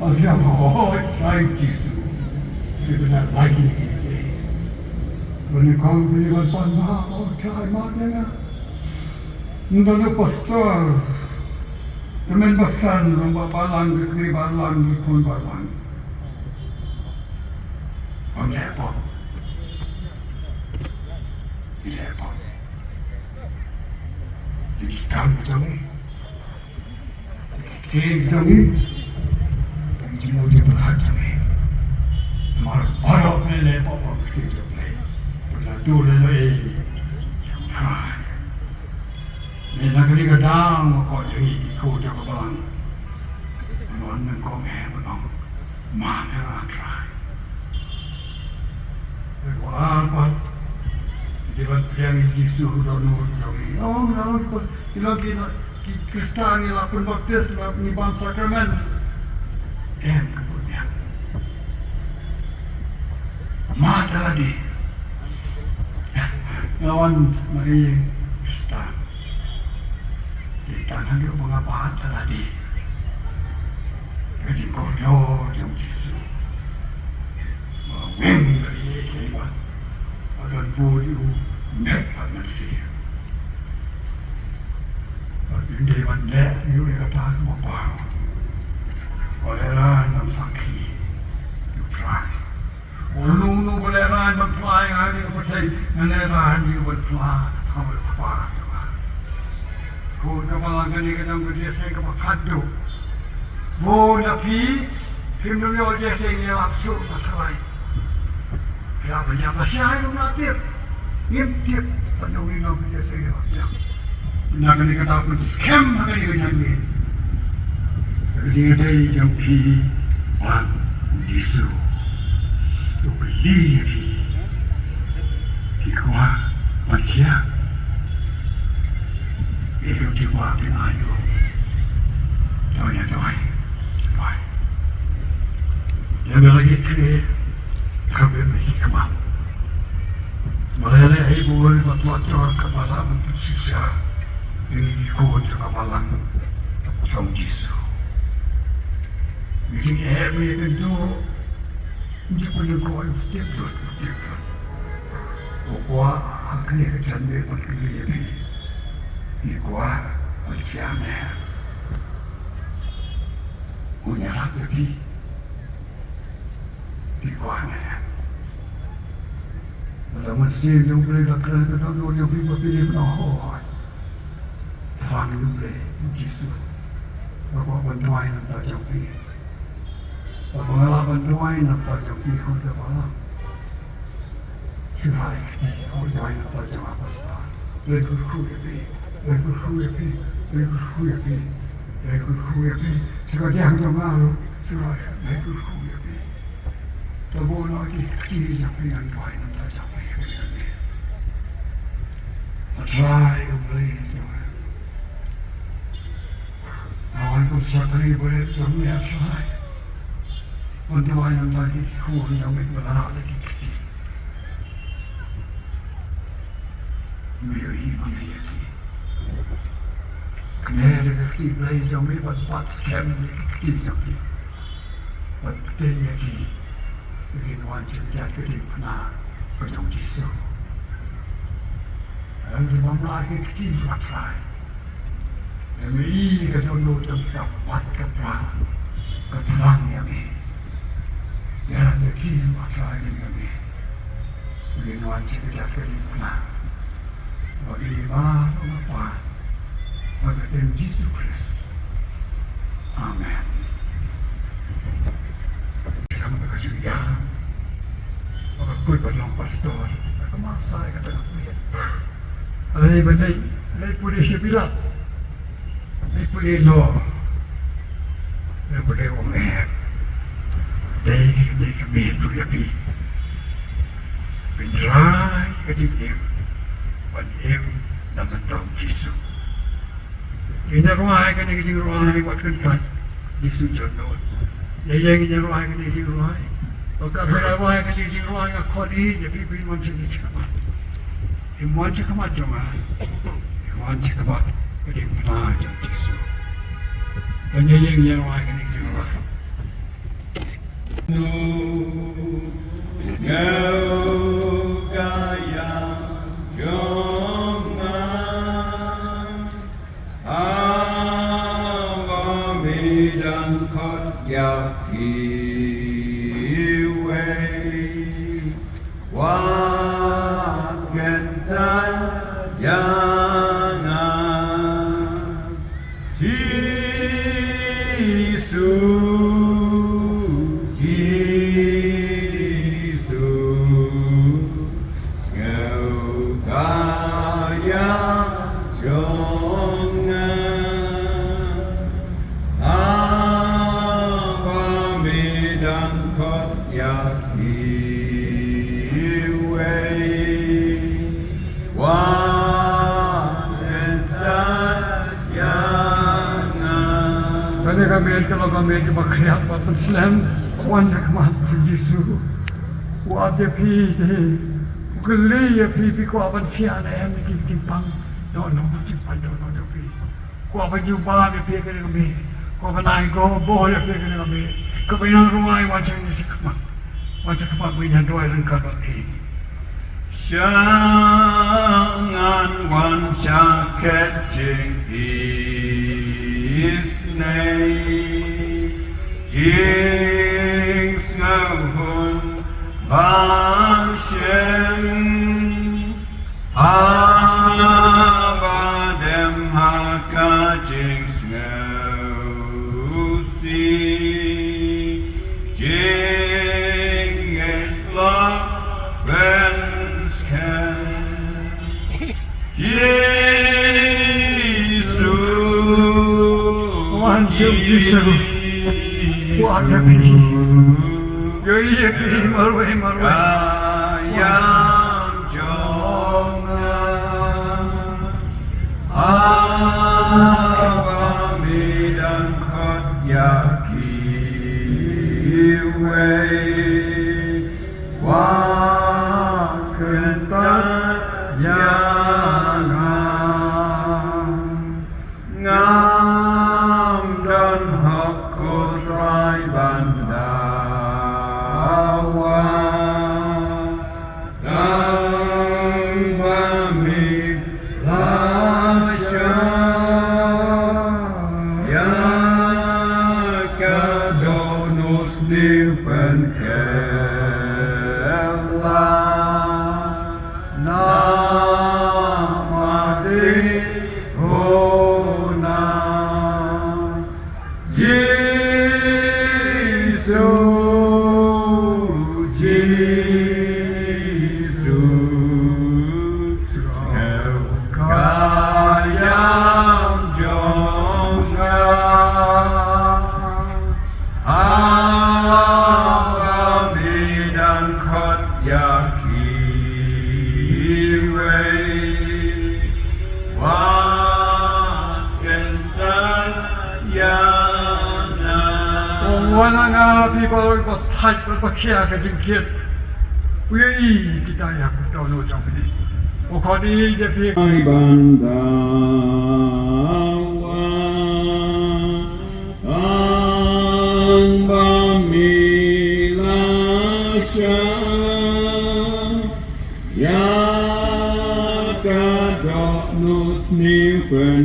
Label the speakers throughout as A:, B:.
A: Yang hoi sai Jisu di benar lagi ni. Menikah beriman tanpa otai maknanya. Ndana pastor temen besan lomba balang di balang di kun balang. Lepot. Lepot. Di kamu jangan. Ktien jangan. Jimo dia berhati ni, mar parok ni lepot waktu itu ni, pernah dulu ni, jingkhrait. Ni nak ni kadang makot ni ikut dia kebalang, manuan mengkong menong, mana rantrai. Apa? Di bawah priang Yesus donor jogi. Oh, lalu kita Kristen ni lapun baptis, lapun ibam sakramen. Kemudian Madan Rynghep lawan mari Kristen di tangan dia mengapahan tadi jadi kodo jong Yesus weng dari kehidupan adan bodiu mepa masih di bandar ni kata bapa Boleran sakit, you try. Ulu boleran apply hari kepada boleran you apply kamu apply. Kau jalan kali kadang kerja saya kepakadu. Bo napi, pimnu yo kerja saya lapsu masalai. Ya banyak masalah yang natif, intip penungin yo kerja saya lapsu. Nak kali kata pun scam kali kerja ni. Jadi ada yang pi pan disu, tu beli pi kuah pakia, itu di kuah pinayu, doa doa. Yang lagi kiri kami berhikmah. Malah ibu bertutur kepala mensusah ini ikut kepala jong Yesus. Jadi every itu untuk menengok tiap. Okwa akhirnya kecantik perkeli lebih. Ikwa bersiamnya. Unyah lebih. Ikwa dalam masjid U Blei lakran kita dulu yang pilih penahan. Terang U Blei Yesus. Bapak bantuan nanti jauh. Pengalaman doain apa jauh ikut ke malam. Kira ikut doain apa jauh apa sah. Rekut kuipi. Sekarang jauh malu. Kira rekut kuipi. Tapi orang Ktien yang pian doain apa jauh ikut. Try U Blei doain. Awan pun sakri boleh doain try. Untuk yang tadi kurang yang berlaku lagi Ktien. Miri mana lagi? Kenapa Ktien Blei jauh buat scam Ktien lagi? Buat Ktien lagi. Begini wajib jadi pernah berjong Yesus. Lalu memulai Ktien matrai. Miri kedua tempat buat keperang keterang yang ini. Yang lagi masalah ini, begini wajib kita terima. Bagi mana apa, bagi Tuhan Yesus Kristus. Amin. Kamu berkata ya, bagi kuat penolong pastor, bagi masa yang kata kuat. Ada bandai, ada polisi bilang, ada polisi law, ada polisi orang. They kami berapi. Bintrai ketika em dalam tahun Yesus. Ini ruai kan ini ruai buat kentai Yesus jodoh. Yang ini ruai kan ini ruai. Kalau ruai kan ini ruai aku ni jadi bin macam ni cakap. Imuan cakap macam mana? Imuan cakap ketika pernah Yesus. Dan yang ruai kan ini ruai. Kalau kami ke bakriat batan snem, wan sakmat Yesu, wat ya pi te, geli ya pi ko aban fian em ni timpang, no timpang no pi, ko aban jumpa ya pi kami, ko aban ai ko boh ya pi kami, kebenar rumai wajah ni sakmat punya dua orang kabat pi.
B: Jangan wan syaket jing jing sngap ban shem Hapdeng ka jing sngap jingkhrait ben
A: Yesu, Wat Hapdeng Ka, marwai
B: yang jong Madan Rynghep Ki Riewngeit Wat
A: people but tight but kia ka jingkhrait we kita ya ko to no jong ni o kho di je phi
B: ban da wa an ba mi la sha ya ka do no snem pen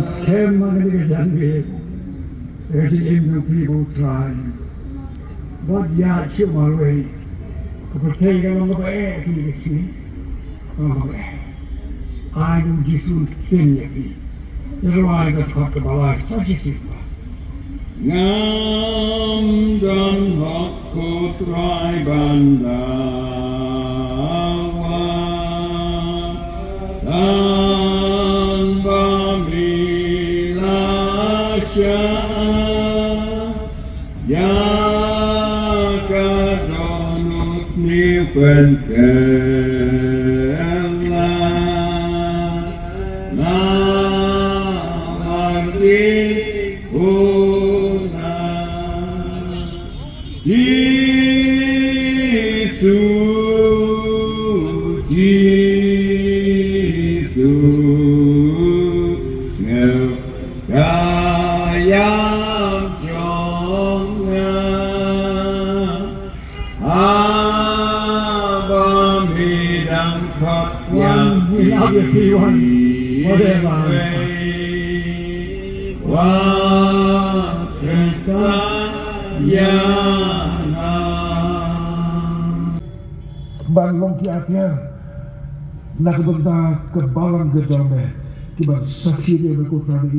A: Scam money done with 38 people try. What ya chịu mà rồi, có thể cái nó có vẻ thì cái gì, nó có vẻ. Ai cũng chỉ suy tin như vậy, nhưng mà ai có thoát cái bảo ai, sao chỉ mà.
B: ngam dan hak kutrai bandar tanpa milasya ya kadonut snipen
C: Balong kiatnya nak benda kebalang gejame kiban sakit dia ko train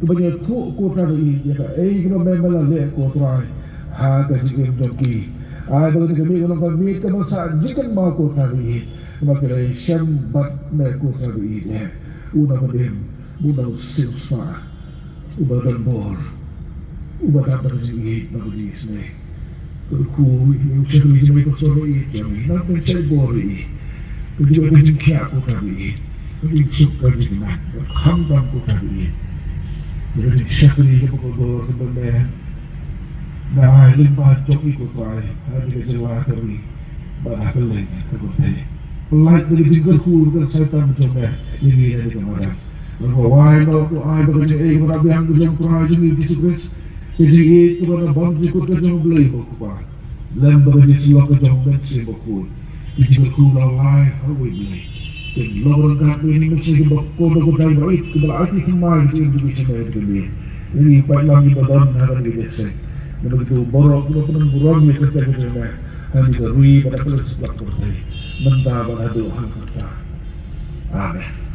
C: kiban tu ko train ya kena memang le ko trai ha ka jikem joki ada kami kalau kami keban sa jikem mau ko train maka sembat me ko train ya una badem una silsfa ubadan bor ubatan terjadi bagi sini Ku yang cakap ini macam ini, jami. Nak mencari bori, kedua jingkhrait ko tadi, kedua suka jingman, kambang ko tadi. Jadi cakap ini pokok bor kebenar. Nah, lima joki ko tadi, hari kejelah kami, banyak keleng kebetul. Pelat dari jingkhrait ku kan saya tak macam ini dari kemarin. Lalu wahai nak tu ay bekerja merabi yang berjam perah jingit disukres. Jingit kepada bangsa kota jong Blei berkuat. Lem bekerja silau ke jong dan sebekul. Jingit ku lalai hawi Blei. Dan lawan kata ini mesti berkota kota baik keberarti semai di Indonesia ini. Ini baik lagi badan hari ini besok. Dan begitu borok pun burung ni kerja kerja. Hari kerui pada kelas sebelah kota. Mentah pada doa kota. Amin.